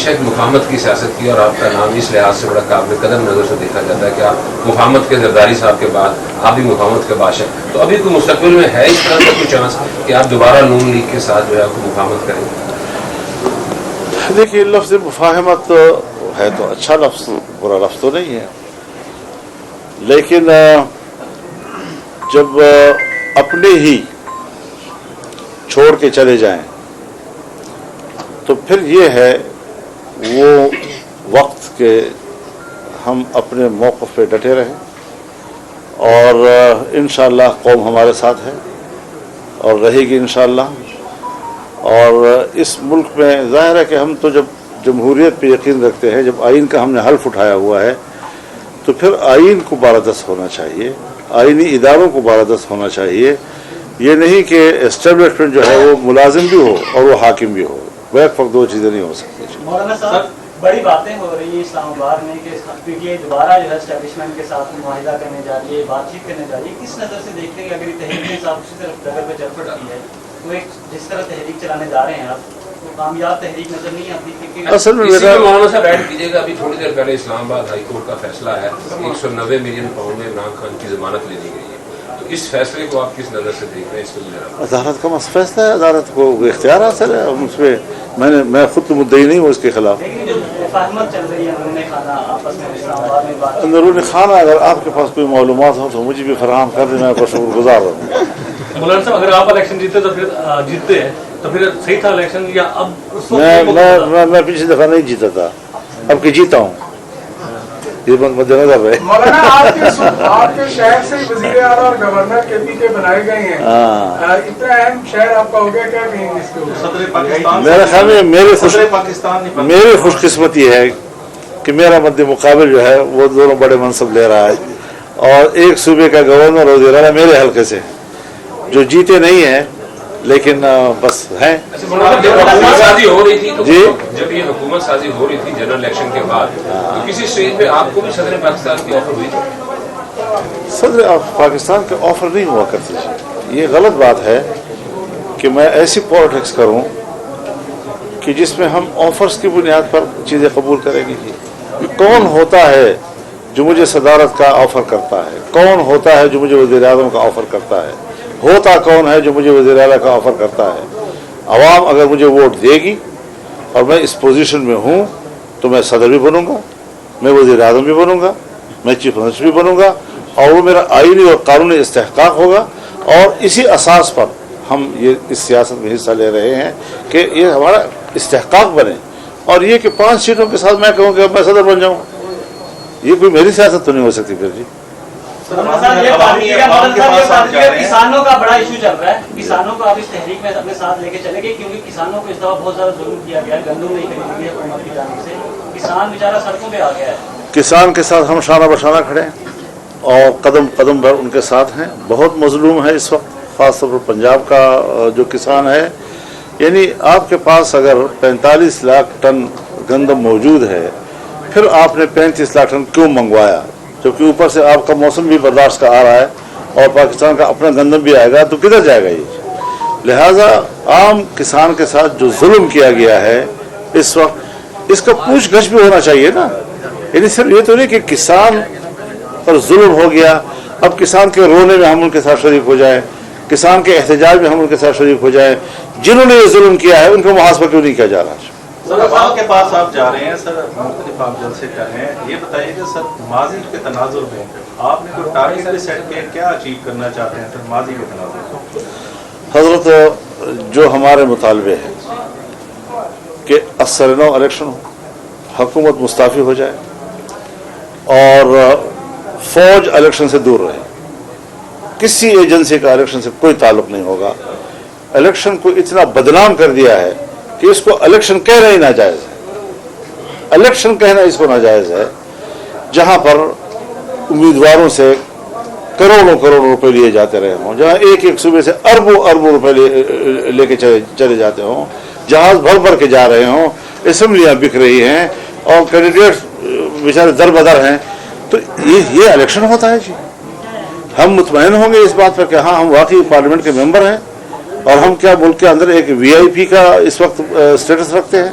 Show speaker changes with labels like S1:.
S1: ہمیشہ ایک مفاہمت کی سیاست کی اور آپ کا نام اس لحاظ سے بڑا قابل قدر نظر سے دیکھا جاتا ہے کہ آپ مفاہمت کے زرداری صاحب کے بعد آپ بھی مفاہمت کے بادشاہ. تو ابھی کوئی مستقبل میں ہے اس طرح کا کوئی چانس کہ آپ دوبارہ نون لیگ کے ساتھ جو ہے آپ کو مفاہمت کریں؟
S2: دیکھیے لفظ مفاہمت ہے تو اچھا لفظ، برا لفظ تو نہیں ہے، لیکن جب اپنے ہی چھوڑ کے چلے جائیں تو پھر یہ ہے وہ وقت کہ ہم اپنے موقف پہ ڈٹے رہیں، اور انشاءاللہ قوم ہمارے ساتھ ہے اور رہے گی انشاءاللہ. اور اس ملک میں ظاہر ہے کہ ہم تو جب جمہوریت پہ یقین رکھتے ہیں، جب آئین کا ہم نے حلف اٹھایا ہوا ہے تو پھر آئین کو بالادست ہونا چاہیے، آئینی اداروں کو بالادست ہونا چاہیے. یہ نہیں کہ اسٹیبلشمنٹ جو ہے وہ ملازم بھی ہو اور وہ حاکم بھی ہو، بیک وقت دو چیزیں نہیں ہو سکتی.
S3: مولانا صاحب بڑی باتیں ہو رہی ہیں اسلام آباد میں کہ پی ٹی آئی دوبارہ جو ہے اسٹیبلشمنٹ کے ساتھ معاہدہ کرنے جا رہی ہے، بات چیت کرنے جا رہی ہے. کس نظر سے دیکھتے ہیں کہ اگر یہ تحریک صاحب اسی طرف ڈگر پہ چل پڑتی ہے تو ایک جس طرح تحریک چلانے جا رہے ہیں آپ، تو کامیاب تحریک نظر نہیں آتی؟
S2: اصل میں
S1: مولانا صاحب ایڈ کیجیے گا، ابھی تھوڑی دیر پہلے اسلام آباد ہائی کورٹ کا فیصلہ ہے 190 ملین پاؤنڈ میں عمران خان کی ضمانت لے لی گئی ہے. تو اس فیصلے کو آپ کس نظر سے دیکھ رہے ہیں؟ اس کو
S2: عدالت کا فیصلہ ہے، عدالت کو اختیار حاصل ہے، اس پہ میں خود تو مدعی نہیں ہوں اس کے خلاف. اندرون خانہ اگر آپ کے پاس کوئی معلومات ہو تو مجھے بھی فراہم کر دیں، میں شکر گزار ہوں.
S4: مولانا صاحب اگر آپ الیکشن جیتے تو پھر جیتتے ہیں تو پھر صحیح تھا الیکشن یا اب؟
S2: میں پچھلی دفعہ نہیں جیتا تھا، اب کہ جیتا ہوں، یہ مد نظر رہے.
S5: مولانا آپ کے شہر سے وزیر اعلیٰ اور گورنر کے پی کے بنائے گئے ہیں، اتنا اہم شہر آپ کا ہو گیا، کیا کہیں گے اس کے اوپر؟
S2: میرے خیال میں میری خوش قسمتی ہے کہ میرا مد مقابل جو ہے وہ دونوں بڑے منصب لے رہا ہے، اور ایک صوبے کا گورنر اور وزیر اعلیٰ میرے حلقے سے جو جیتے نہیں ہیں لیکن بس ہیں.
S1: حکومت سازی ہو رہی تھی تو
S2: جی
S1: جب یہ حکومت سازی ہو رہی تھی جنرل الیکشن کے بعد تو کسی اسٹیج پہ آپ کو بھی صدر پاکستان کی آفر ہوئی تھی؟
S2: صدر پاکستان کے آفر نہیں ہوا کرتی. یہ غلط بات ہے کہ میں ایسی پالیٹکس کروں کہ جس میں ہم آفرز کی بنیاد پر چیزیں قبول کریں گے. کون ہوتا ہے جو مجھے صدارت کا آفر کرتا ہے؟ کون ہوتا ہے جو مجھے وزیر اعظم کا آفر کرتا ہے؟ ہوتا کون ہے جو مجھے وزیر اعلیٰ کا آفر کرتا ہے؟ عوام اگر مجھے ووٹ دے گی اور میں اس پوزیشن میں ہوں تو میں صدر بھی بنوں گا، میں وزیر اعظم بھی بنوں گا، میں چیف منسٹر بھی بنوں گا، اور وہ میرا آئینی اور قانونی استحقاق ہوگا. اور اسی اساس پر ہم یہ اس سیاست میں حصہ لے رہے ہیں کہ یہ ہمارا استحقاق بنے. اور یہ کہ 5 سیٹوں کے ساتھ میں کہوں کہ میں صدر بن جاؤں، یہ کوئی میری سیاست تو نہیں ہو سکتی. پھر جی
S3: کسانوں کا بڑا ایشو چل رہا ہے، کسانوں کو آپ اس تحریک میں اپنے ساتھ لے کے چلے گئے کیونکہ کسانوں کو اس دفعہ بہت زیادہ ظلم کیا گیا ہے، گندم نہیں خریدی ہے حکومت کی جانب سے، کسان بیچارہ سڑکوں پہ آ گیا ہے.
S2: کسان کے ساتھ ہم شانہ بشانہ کھڑے ہیں اور قدم قدم بھر ان کے ساتھ ہیں. بہت مظلوم ہے اس وقت، خاص طور پر پنجاب کا جو کسان ہے. یعنی آپ کے پاس اگر 45 لاکھ ٹن گندم موجود ہے، پھر آپ نے 35 لاکھ ٹن کیوں منگوایا؟ جبکہ اوپر سے آپ کا موسم بھی برداشت کا آ رہا ہے اور پاکستان کا اپنا گندم بھی آئے گا، تو کدھر جائے گا یہ؟ لہذا عام کسان کے ساتھ جو ظلم کیا گیا ہے اس وقت، اس کا پوچھ گچھ بھی ہونا چاہیے نا. یعنی صرف یہ تو نہیں کہ کسان پر ظلم ہو گیا، اب کسان کے رونے میں ہم ان کے ساتھ شریک ہو جائیں، کسان کے احتجاج میں ہم ان کے ساتھ شریک ہو جائیں. جنہوں نے یہ ظلم کیا ہے ان کو محاسبہ کیوں نہیں کیا جا رہا؟
S6: سر عوام کے پاس آپ جا رہے ہیں، سر مختلف آپ جلسے کر رہے ہیں، یہ بتائیے کہ سر ماضی کے تناظر میں آپ نے کوئی ٹارگیٹ بھی سیٹ کیا، کیا اچیو کرنا چاہتے ہیں سر ماضی کے تناظر؟
S2: حضرت جو ہمارے مطالبے ہیں کہ اثر نو الیکشن ہو، حکومت مستعفی ہو جائے اور فوج الیکشن سے دور رہے. کسی ایجنسی کا الیکشن سے کوئی تعلق نہیں ہوگا. الیکشن کو اتنا بدنام کر دیا ہے کہ اس کو الیکشن کہنا ہی ناجائز ہے. الیکشن کہنا اس کو ناجائز ہے جہاں پر امیدواروں سے کروڑوں روپے لیے جاتے رہے ہوں، جہاں ایک ایک صوبے سے اربوں روپے لے کے چلے جاتے ہوں، جہاز بھر کے جا رہے ہوں، اسمبلیاں بک رہی ہیں اور کینڈیڈیٹ بیچارے در بدر ہیں. تو یہ الیکشن ہوتا ہے جی؟ ہم مطمئن ہوں گے اس بات پر کہ ہاں ہم واقعی پارلیمنٹ کے ممبر ہیں اور ہم کیا ملک کے اندر ایک VIP کا اس وقت اسٹیٹس رکھتے ہیں.